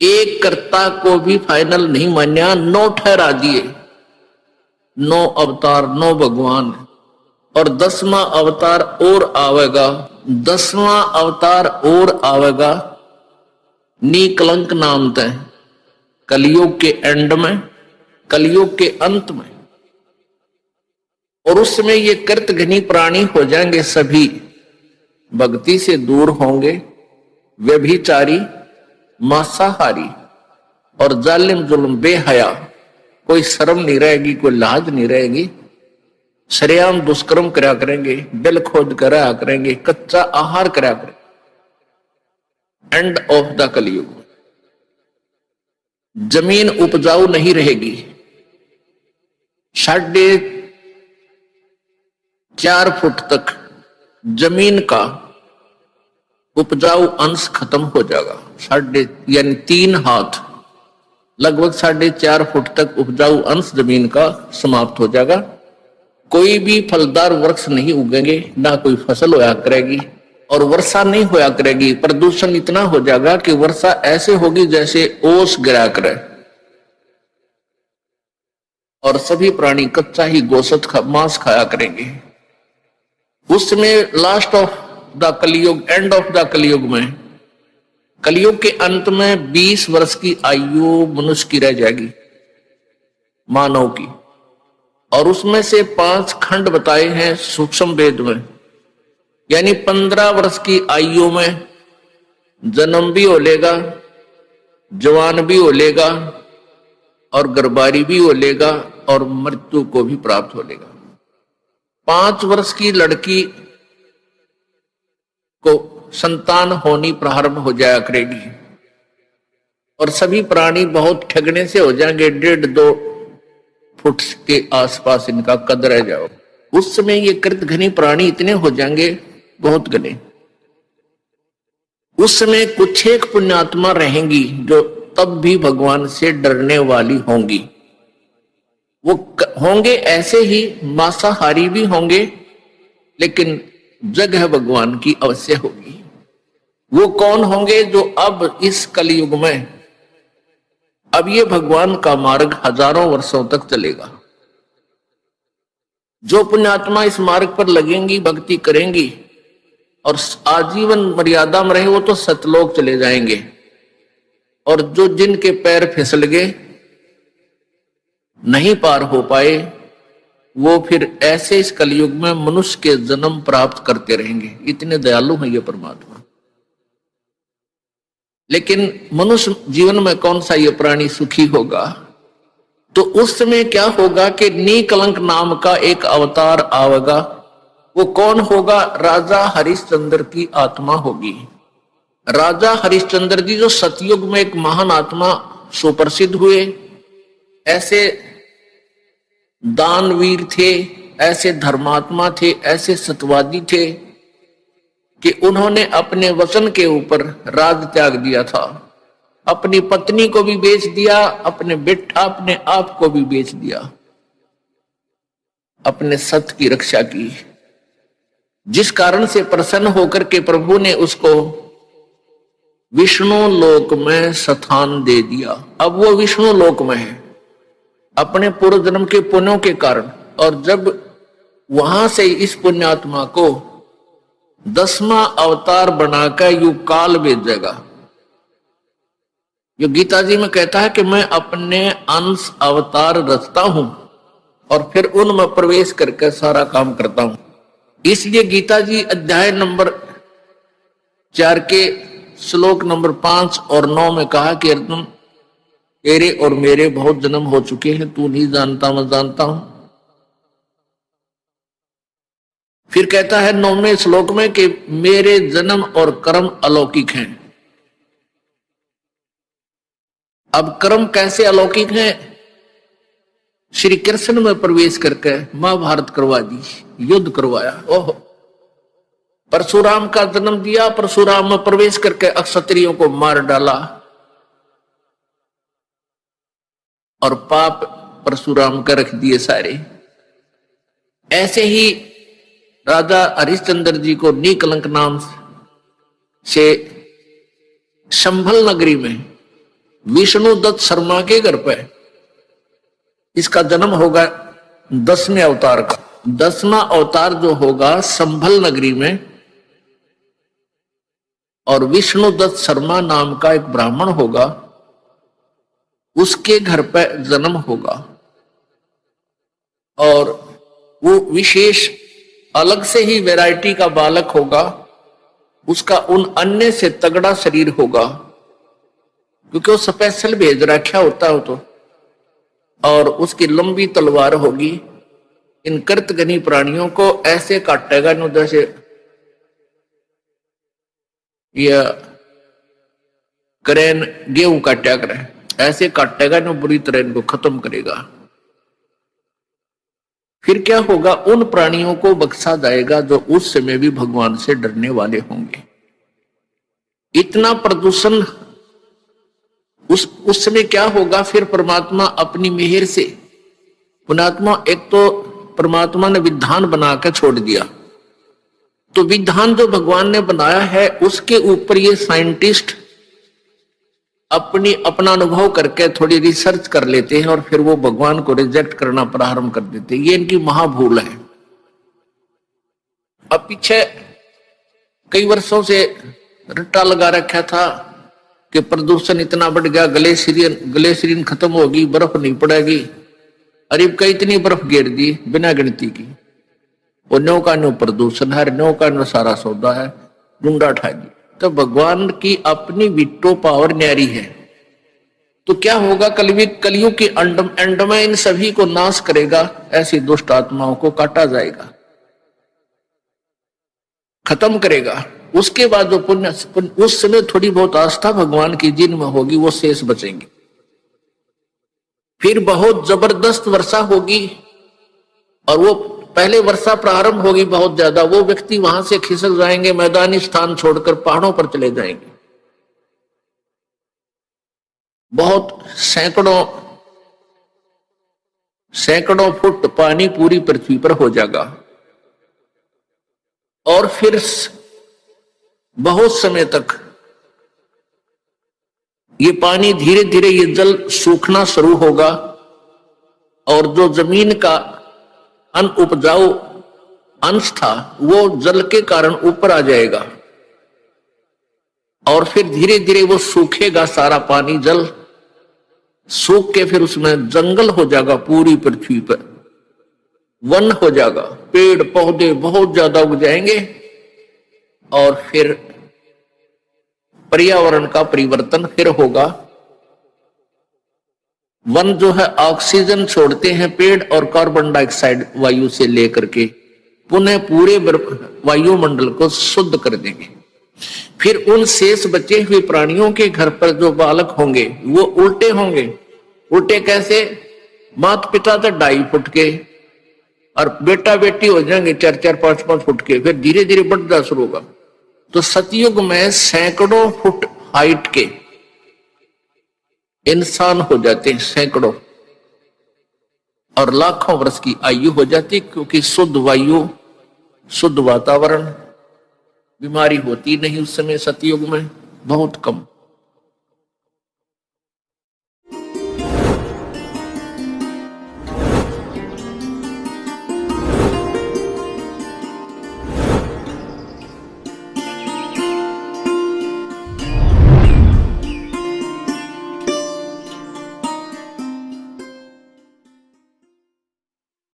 एक कर्ता को भी फाइनल नहीं मान्या, 9 ठहरा दिए। 9 अवतार, 9 भगवान, और 10वां अवतार और आवेगा। 10वां अवतार और आवेगा निकलंक नाम तय, कलयुग के एंड में, कलयुग के अंत में। और उस समय ये कृतघ्नी प्राणी हो जाएंगे, सभी भक्ति से दूर होंगे, व्यभिचारी, मांसाहारी और जालिम जुल्म बेहया, कोई शर्म नहीं रहेगी, कोई लाज नहीं रहेगी, सरेआम दुष्कर्म करा करेंगे, दिल खोद करा करेंगे, कच्चा आहार करा करेंगे। एंड ऑफ द कलयुग। जमीन उपजाऊ नहीं रहेगी, 4.5 फुट तक जमीन का उपजाऊ अंश खत्म हो जाएगा। यानी 3 हाथ, लगभग 4.5 फुट तक उपजाऊ अंश जमीन का समाप्त हो जाएगा। कोई भी फलदार वृक्ष नहीं उगेंगे, ना कोई फसल होया करेगी, और वर्षा नहीं होया करेगी। प्रदूषण इतना हो जाएगा कि वर्षा ऐसे होगी जैसे ओस गिरा करे, और सभी प्राणी कच्चा ही गोश्त मांस खाया करेंगे। उस समय लास्ट ऑफ द कलयुग, एंड ऑफ द कलयुग में, कलयुग के अंत में 20 वर्ष की आयु मनुष्य की रह जाएगी, मानव की। और उसमें से 5 खंड बताए हैं सूक्ष्म वेद में, यानी 15 वर्ष की आयु में जन्म भी हो लेगा, जवान भी हो लेगा, और गर्भारी भी हो लेगा, और मृत्यु को भी प्राप्त हो लेगा। 5 वर्ष की लड़की को संतान होनी प्रारंभ हो जाया करेगी, और सभी प्राणी बहुत ठगने से हो जाएंगे, 1.5-2 फुट के आसपास इनका कद रह जाओ। उस समय ये कृतघ्नी प्राणी इतने हो जाएंगे, बहुत घने। उस समय कुछ एक पुण्यात्मा रहेंगी जो तब भी भगवान से डरने वाली होंगी। वो होंगे ऐसे ही मांसाहारी भी होंगे, लेकिन जगह भगवान की अवश्य होगी। वो कौन होंगे? जो अब इस कलयुग में, अब ये भगवान का मार्ग हजारों वर्षों तक चलेगा। जो पुण्यात्मा इस मार्ग पर लगेंगी, भक्ति करेंगी और आजीवन मर्यादा में रहे, वो तो सतलोक चले जाएंगे। और जो जिनके पैर फिसल गए, नहीं पार हो पाए, वो फिर ऐसे इस कलयुग में मनुष्य के जन्म प्राप्त करते रहेंगे। इतने दयालु हैं ये परमात्मा। लेकिन मनुष्य जीवन में कौन सा ये प्राणी सुखी होगा? तो उस समय क्या होगा कि निकलंक नाम का एक अवतार आवेगा। वो कौन होगा? राजा हरिश्चंद्र की आत्मा होगी। राजा हरिश्चंद्र जी जो सतयुग में एक महान आत्मा सुप्रसिद्ध हुए, ऐसे दानवीर थे, ऐसे धर्मात्मा थे, ऐसे सत्यवादी थे कि उन्होंने अपने वचन के ऊपर राज त्याग दिया था। अपनी पत्नी को भी बेच दिया, अपने बेटा, अपने आप को भी बेच दिया, अपने सत्य की रक्षा की। जिस कारण से प्रसन्न होकर के प्रभु ने उसको विष्णु लोक में स्थान दे दिया। अब वो विष्णु लोक में है अपने पूर्व जन्म के पुण्यों के कारण। और जब वहां से इस पुण्यात्मा को 10वां अवतार बनाकर युग काल भेजेगा। जो गीता जी में कहता है कि मैं अपने अंश अवतार रचता हूं और फिर उनमें प्रवेश करके सारा काम करता हूं। इसलिए गीता जी अध्याय नंबर 4 के श्लोक नंबर 5 और 9 में कहा कि अर्जुन, तेरे और मेरे बहुत जन्म हो चुके हैं, तू नहीं जानता, मैं जानता हूं। फिर कहता है 9वें श्लोक में कि मेरे जन्म और कर्म अलौकिक हैं। अब कर्म कैसे अलौकिक हैं? श्री कृष्ण में प्रवेश करके महाभारत करवा दी, युद्ध करवाया। ओह, परशुराम का जन्म दिया, परशुराम में प्रवेश करके अक्षत्रियों को मार डाला और पाप परशुराम का रख दिए सारे। ऐसे ही राजा हरिश्चंद्र जी को निकलंक नाम से संभल नगरी में विष्णु दत्त शर्मा के घर पे इसका जन्म होगा 10वें अवतार का। 10वां अवतार जो होगा संभल नगरी में, और विष्णु दत्त शर्मा नाम का एक ब्राह्मण होगा, उसके घर पे जन्म होगा। और वो विशेष अलग से ही वैरायटी का बालक होगा, उसका उन अन्य से तगड़ा शरीर होगा, क्योंकि वो स्पेशल भेज रखा होता हो तो। और उसकी लंबी तलवार होगी। इन कृतघ्नी प्राणियों को ऐसे काटेगा न जैसे यह करेन गेहूं काटा करे, ऐसे काटेगा न बुरी तरह इनको खत्म करेगा। फिर क्या होगा, उन प्राणियों को बख्शा जाएगा जो उस समय भी भगवान से डरने वाले होंगे। इतना प्रदूषण उस समय क्या होगा, फिर परमात्मा अपनी मेहर से, पुण्यात्मा एक तो परमात्मा ने विधान बना के छोड़ दिया, तो विधान जो भगवान ने बनाया है उसके ऊपर ये साइंटिस्ट अपना अनुभव करके थोड़ी रिसर्च कर लेते हैं और फिर वो भगवान को रिजेक्ट करना प्रारंभ कर देते हैं। ये इनकी महाभूल है। अब पीछे कई वर्षों से रट्टा लगा रखा था कि प्रदूषण इतना बढ़ गया, ग्लेशियन खत्म होगी, बर्फ नहीं पड़ेगी। अरे कई इतनी बर्फ गिर दी बिना गिनती की, और नो का नो प्रदूषण है, नो का नो सारा सौदा है, डूंडा ठा दी। तो भगवान की अपनी विटो पावर न्यारी है। तो क्या होगा, कलयुग के एंड में इन सभी को नाश करेगा, ऐसी दुष्ट आत्माओं को काटा जाएगा, खत्म करेगा। उसके बाद जो पुण्य, उस समय थोड़ी बहुत आस्था भगवान की जिनमें होगी वो शेष बचेंगे। फिर बहुत जबरदस्त वर्षा होगी, और वो पहले वर्षा प्रारंभ होगी बहुत ज्यादा, वो व्यक्ति वहां से खिसक जाएंगे, मैदानी स्थान छोड़कर पहाड़ों पर चले जाएंगे। बहुत सैकड़ों फुट पानी पूरी पृथ्वी पर हो जाएगा, और फिर बहुत समय तक ये पानी धीरे धीरे ये जल सूखना शुरू होगा, और जो जमीन का अनउपजाऊ अंश था वो जल के कारण ऊपर आ जाएगा, और फिर धीरे धीरे वो सूखेगा, सारा पानी जल सूख के फिर उसमें जंगल हो जाएगा, पूरी पृथ्वी पर वन हो जाएगा, पेड़ पौधे बहुत ज्यादा उग जाएंगे, और फिर पर्यावरण का परिवर्तन फिर होगा। वन जो है ऑक्सीजन छोड़ते हैं पेड़, और कार्बन डाइऑक्साइड वायु से लेकर के पुनः पूरे वायुमंडल को शुद्ध कर देंगे। फिर उन शेष बचे हुए प्राणियों के घर पर जो बालक होंगे वो उल्टे होंगे। उल्टे कैसे, माता पिता तो 2.5 फुट के, और बेटा बेटी हो जाएंगे 4-4, 5-5 फुट के, फिर धीरे धीरे बढ़ना शुरू होगा। तो सतयुग में सैकड़ों फुट हाइट के इंसान हो जाते हैं, सैकड़ों, और लाखों वर्ष की आयु हो जाती, क्योंकि शुद्ध वायु, शुद्ध वातावरण, बीमारी होती नहीं उस समय सतयुग में, बहुत कम।